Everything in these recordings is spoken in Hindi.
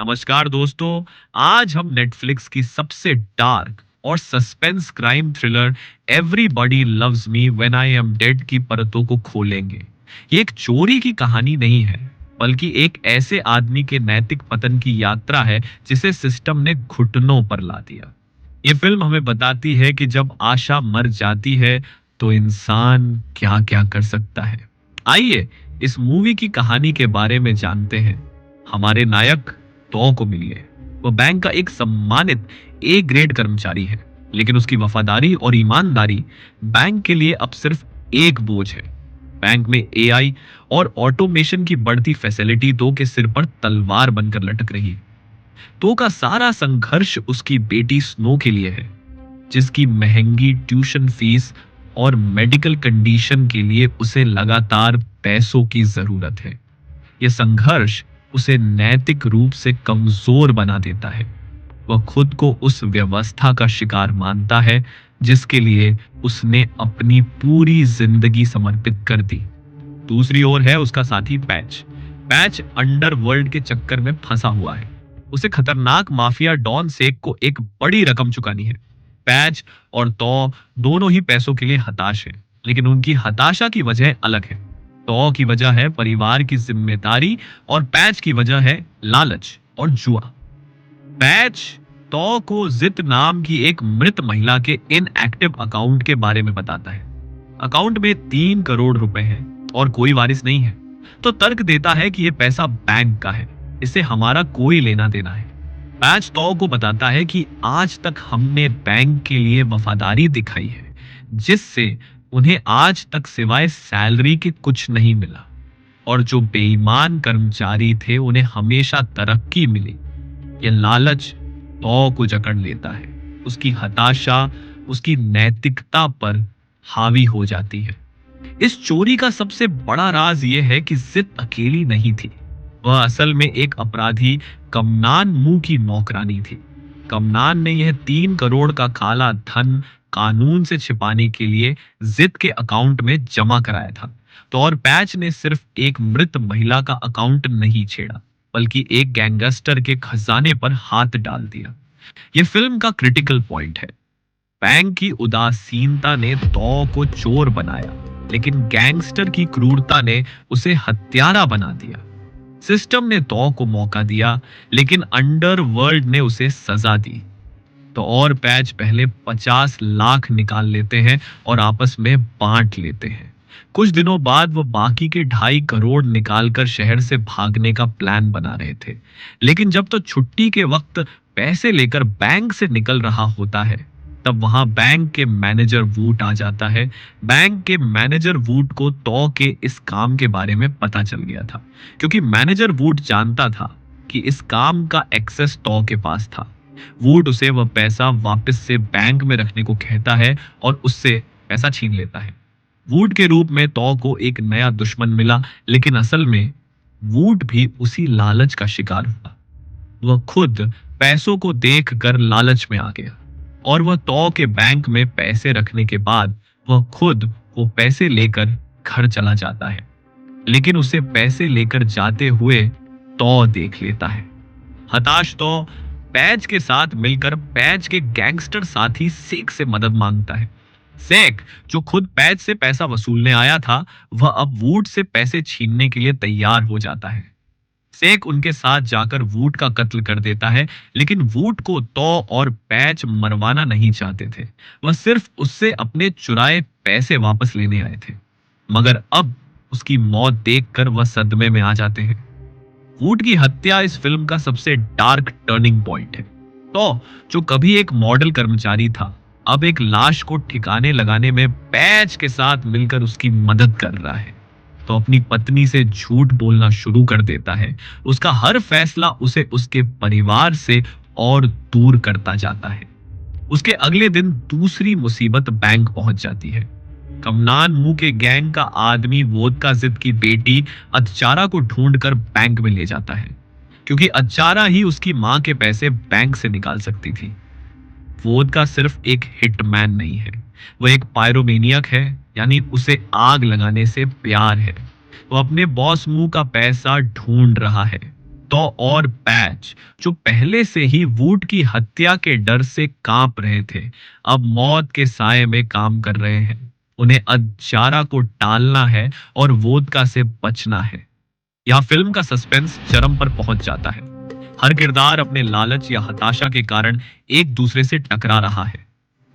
नमस्कार दोस्तों। आज हम नेटफ्लिक्स की सबसे डार्क और suspense crime thriller everybody loves me when I am dead की परतों को खोलेंगे। ये एक चोरी की कहानी नहीं है, बल्कि एक ऐसे आदमी के नैतिक पतन की यात्रा है जिसे सिस्टम ने घुटनों पर ला दिया। ये फिल्म हमें बताती है कि जब आशा मर जाती है तो इंसान क्या क्या कर सकता है। आइए इस मूवी की कहानी के बारे में जानते हैं। हमारे नायक तो को मिलिए। वो बैंक का एक सम्मानित ए ग्रेड कर्मचारी है, लेकिन उसकी वफादारी और ईमानदारी बैंक के लिए अब सिर्फ एक बोझ है। बैंक में एआई और ऑटोमेशन की बढ़ती फैसिलिटी दो के सिर पर तलवार बनकर लटक रही है। तो का सारा संघर्ष उसकी बेटी स्नो के लिए है, जिसकी महंगी ट्यूशन फीस और मेडिकल कंडीशन के लिए उसे लगातार पैसों की जरूरत है। यह संघर्ष उसे नैतिक रूप से कमजोर बना देता है। वह खुद को उस व्यवस्था का शिकार मानता है जिसके लिए उसने अपनी पूरी जिंदगी समर्पित कर दी। दूसरी ओर है उसका साथी पैच। पैच अंडरवर्ल्ड के चक्कर में फंसा हुआ है। उसे खतरनाक माफिया डॉन सेक को एक बड़ी रकम चुकानी है। पैच और तो दोनों ही पैसों के लिए हताश हैं, लेकिन उनकी हताशा की वजह अलग है। तो की वजह है परिवार की जिम्मेदारी और पैच की वजह है लालच और जुआ। पैच तो को जित नाम की एक मृत महिला के इनएक्टिव अकाउंट के बारे में बताता है। अकाउंट में 3 करोड़ रुपए हैं और कोई वारिस नहीं है। तो तर्क देता है कि यह पैसा बैंक का है, इससे हमारा कोई लेना देना है। पैच तो को बताता है कि आज तक हमने बैंक के लिए वफादारी दिखाई है, जिससे उन्हें आज तक सिवाय सैलरी के कुछ नहीं मिला, और जो बेईमान कर्मचारी थे उन्हें हमेशा तरक्की मिली। ये लालच तो को जकड़ लेता है। उसकी हताशा उसकी नैतिकता पर हावी हो जाती है। इस चोरी का सबसे बड़ा राज यह है कि जिद अकेली नहीं थी। वह असल में एक अपराधी कमनान मुंह की नौकरानी थी। कमनान ने यह 3 करोड़ का काला धन कानून से छिपाने के लिए जिद के अकाउंट में जमा कराया था। तो और पैच ने सिर्फ एक मृत महिला का अकाउंट नहीं छेड़ा, बल्कि एक गैंगस्टर के खजाने पर हाथ डाल दिया। यह फिल्म का क्रिटिकल पॉइंट है। बैंक की उदासीनता ने तो को चोर बनाया, लेकिन गैंगस्टर की क्रूरता ने उसे हत्यारा बना दिया। सिस्टम ने तो को मौका दिया, लेकिन अंडरवर्ल्ड ने उसे सजा दी। तो और पैच पहले 50 लाख निकाल लेते हैं और आपस में बांट लेते हैं। कुछ दिनों बाद वो बाकी के 2.5 करोड़ निकालकर शहर से भागने का प्लान बना रहे थे। लेकिन जब तो छुट्टी के वक्त पैसे लेकर बैंक से निकल रहा होता है, तब वहां बैंक के मैनेजर वूट आ जाता है। बैंक के मैनेजर वूट को तो के इस काम के बारे में पता चल गया था, क्योंकि मैनेजर वूट जानता था कि इस काम का एक्सेस तो के पास था। वूट उसे वह पैसा वापस से बैंक में रखने को कहता है और उससे पैसा छीन लेता है। वूट के रूप में तो को एक नया दुश्मन मिला, लेकिन असल में वूट भी उसी लालच का शिकार हुआ। वह खुद पैसों को देखकर लालच में आ गया, और वह तो के बैंक में पैसे रखने के बाद वह खुद वो पैसे लेकर घर चला जाता है। लेकिन उसे पैसे लेकर जाते हुए तो देख लेता है। हताश तो पैच के साथ मिलकर पैच के गैंगस्टर साथी सेक से मदद मांगता है। सेक, जो खुद पैच से पैसा वसूलने आया था, वह अब वूड से पैसे छीनने के लिए तैयार हो जाता है। सेक उनके साथ जाकर वूड का कत्ल कर देता है, लेकिन वूड को तो और पैच मरवाना नहीं चाहते थे। वह सिर्फ उससे अपने चुराए पैसे वापस लेने आए थे। मगर अब उसकी मौत देखकर वह सदमे में आ जाते हैं। वूड की हत्या इस फिल्म का सबसे डार्क टर्निंग पॉइंट है। तो जो कभी एक मॉडल कर्मचारी था, अब एक लाश को ठिकाने लगाने में पैच के साथ मिलकर उसकी मदद कर रहा है। तो अपनी पत्नी से झूठ बोलना शुरू कर देता है। उसका हर फैसला उसे उसके परिवार से और दूर करता जाता है। उसके अगले दिन दूसरी मुसीबत बैंक पहुंच जाती है। कमनान मुंह के गैंग का आदमी वोदका जिद की बेटी अचारा को ढूंढकर बैंक में ले जाता है, क्योंकि अचारा ही उसकी मां के पैसे बैंक से निकाल सकती थी। वोदका सिर्फ एक हिटमैन नहीं है, वह एक पायरोमेनियक है, यानी उसे आग लगाने से प्यार है। वो अपने बॉस मुंह का पैसा ढूंढ रहा है। तो और पैच, जो पहले से ही वुड की हत्या के डर से कांप रहे थे, अब मौत के साए में काम कर रहे हैं। उन्हें अचारा को टालना है और वोदका से बचना है। यहाँ फिल्म का सस्पेंस चरम पर पहुंच जाता है। हर किरदार अपने लालच या हताशा के कारण एक दूसरे से टकरा रहा है।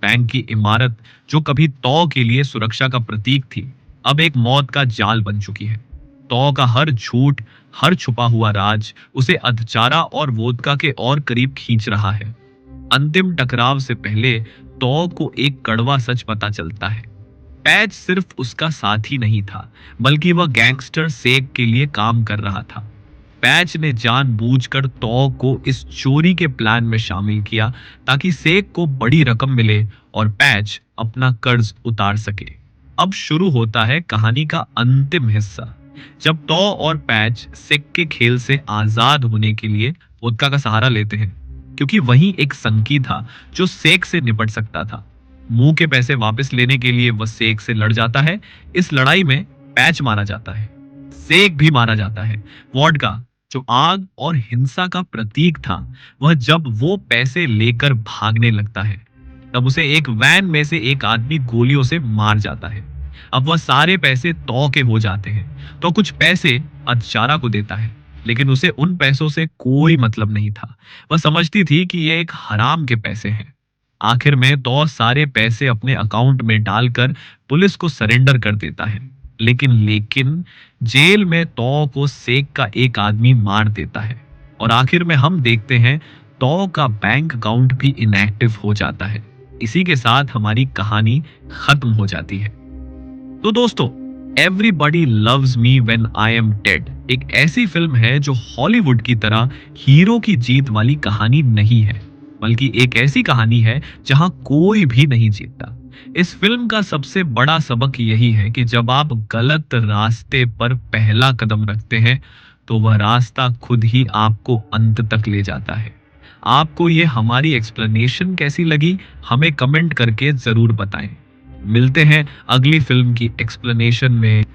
बैंक की इमारत, जो कभी तौ के लिए सुरक्षा का प्रतीक थी, अब एक मौत का जाल बन चुकी है। तौ का हर झूठ, हर छुपा हुआ राज उसे अधचारा और वोदका के और करीब खींच रहा है। अंतिम टकराव से पहले तौ को एक कड़वा सच पता चलता है। पैच सिर्फ उसका साथी नहीं था, बल्कि वह गैंगस्टर सेक के लिए काम कर रहा था। पैच ने जानबूझकर तौ को इस चोरी के प्लान में शामिल किया ताकि सेक को बड़ी रकम मिले और पैच अपना कर्ज उतार सके। अब शुरू होता है कहानी का अंतिम हिस्सा, जब तौ और पैच सेक के खेल से आजाद होने के लिए वोदका का सहारा लेते हैं, क्योंकि वही एक संकी था जो सेक से निपट सकता था। मुंह के पैसे वापस लेने के लिए वह सेक से लड़ जाता है। इस लड़ाई में पैच मारा जाता है, सेक भी मारा जाता है। वोडका, जो आग और हिंसा का प्रतीक था, वह जब वो पैसे लेकर भागने लगता है, तब उसे एक वैन में से एक आदमी गोलियों से मार जाता है। अब वह सारे पैसे तौ के हो जाते हैं। तो कुछ पैसे अचारा को देता है, लेकिन उसे उन पैसों से कोई मतलब नहीं था। वह समझती थी कि ये एक हराम के पैसे हैं। आखिर में तो सारे पैसे अपने अकाउंट में डालकर पुलिस को सरेंडर कर देता है। लेकिन जेल में तौ को सेक का एक आदमी मार देता है और आखिर में हम देखते हैं तौ का बैंक अकाउंट भी इनएक्टिव हो जाता है। इसी के साथ हमारी कहानी खत्म हो जाती है। तो दोस्तों, everybody loves me when I am dead एक ऐसी फिल्म है जो हॉलीवुड की तरह हीरो की जीत वाली कहानी नहीं है, बल्कि एक ऐसी कहानी है जहां कोई भी नहीं जीतता। इस फिल्म का सबसे बड़ा सबक यही है कि जब आप गलत रास्ते पर पहला कदम रखते हैं, तो वह रास्ता खुद ही आपको अंत तक ले जाता है। आपको ये हमारी एक्सप्लेनेशन कैसी लगी, हमें कमेंट करके जरूर बताएं। मिलते हैं अगली फिल्म की एक्सप्लेनेशन में।